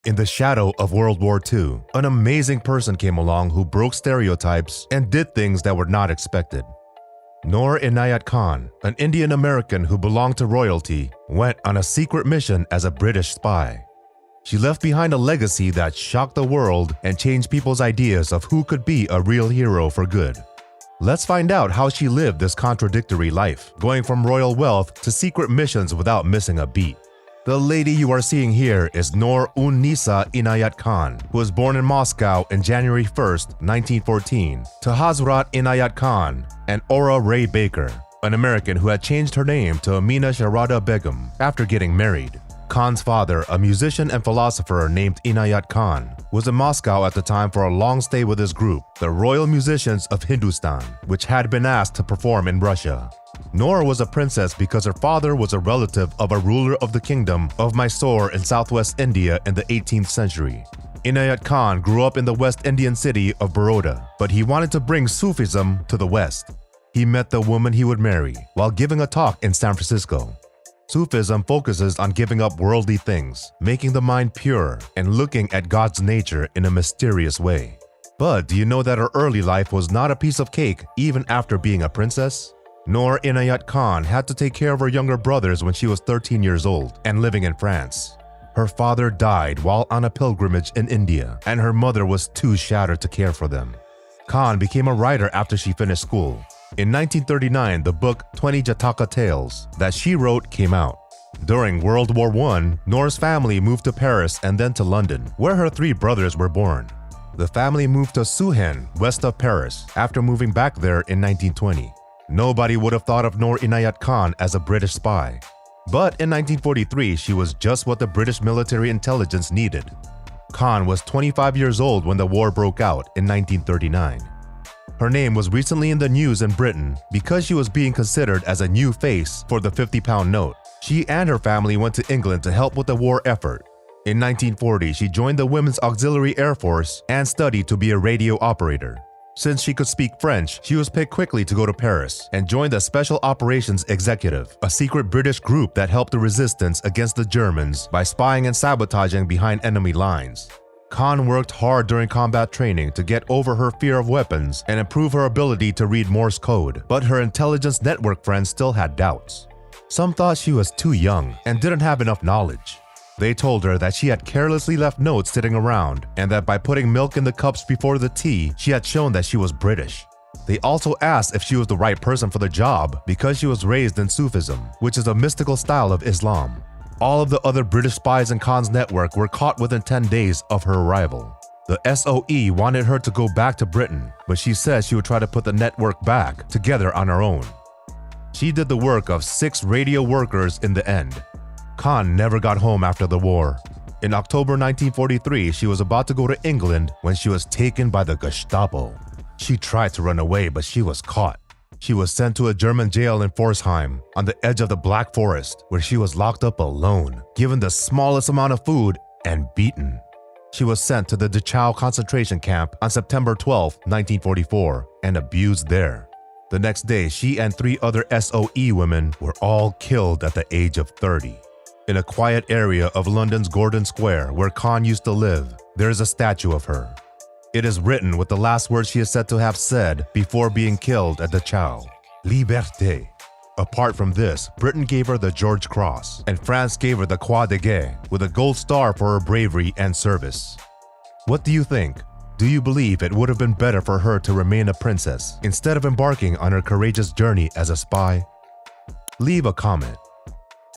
In the shadow of World War II, an amazing person came along who broke stereotypes and did things that were not expected. Noor Inayat Khan, an Indian American who belonged to royalty, went on a secret mission as a British spy. She left behind a legacy that shocked the world and changed people's ideas of who could be a real hero for good. Let's find out how she lived this contradictory life, going from royal wealth to secret missions without missing a beat. The lady you are seeing here is Noor Nisa Inayat Khan, who was born in Moscow on January 1, 1914, to Hazrat Inayat Khan and Aura Ray Baker, an American who had changed her name to Amina Sharada Begum after getting married. Khan's father, a musician and philosopher named Inayat Khan, was in Moscow at the time for a long stay with his group, the Royal Musicians of Hindustan, which had been asked to perform in Russia. Noor was a princess because her father was a relative of a ruler of the kingdom of Mysore in southwest India in the 18th century. Inayat Khan grew up in the West Indian city of Baroda, but he wanted to bring Sufism to the West. He met the woman he would marry while giving a talk in San Francisco. Sufism focuses on giving up worldly things, making the mind pure, and looking at God's nature in a mysterious way. But do you know that her early life was not a piece of cake even after being a princess? Noor Inayat Khan had to take care of her younger brothers when she was 13 years old and living in France. Her father died while on a pilgrimage in India, and her mother was too shattered to care for them. Khan became a writer after she finished school. In 1939, the book 20 Jataka Tales that she wrote came out. During World War I, Noor's family moved to Paris and then to London, where her 3 brothers were born. The family moved to Suhen, west of Paris, after moving back there in 1920. Nobody would have thought of Noor Inayat Khan as a British spy. But in 1943, she was just what the British military intelligence needed. Khan was 25 years old when the war broke out in 1939. Her name was recently in the news in Britain because she was being considered as a new face for the 50-pound note. She and her family went to England to help with the war effort. In 1940, she joined the Women's Auxiliary Air Force and studied to be a radio operator. Since she could speak French, she was picked quickly to go to Paris and joined the Special Operations Executive, a secret British group that helped the resistance against the Germans by spying and sabotaging behind enemy lines. Khan worked hard during combat training to get over her fear of weapons and improve her ability to read Morse code, but her intelligence network friends still had doubts. Some thought she was too young and didn't have enough knowledge. They told her that she had carelessly left notes sitting around and that by putting milk in the cups before the tea, she had shown that she was British. They also asked if she was the right person for the job because she was raised in Sufism, which is a mystical style of Islam. All of the other British spies in Khan's network were caught within 10 days of her arrival. The SOE wanted her to go back to Britain, but she said she would try to put the network back together on her own. She did the work of 6 radio workers in the end. Khan never got home after the war. In October 1943, she was about to go to England when she was taken by the Gestapo. She tried to run away, but she was caught. She was sent to a German jail in Pforzheim on the edge of the Black Forest, where she was locked up alone, given the smallest amount of food, and beaten. She was sent to the Dachau concentration camp on September 12, 1944, and abused there. The next day, she and 3 other SOE women were all killed at the age of 30. In a quiet area of London's Gordon Square, where Khan used to live, there is a statue of her. It is written with the last words she is said to have said before being killed at Dachau: Liberté. Apart from this, Britain gave her the George Cross, and France gave her the Croix de Guerre with a gold star for her bravery and service. What do you think? Do you believe it would have been better for her to remain a princess instead of embarking on her courageous journey as a spy? Leave a comment.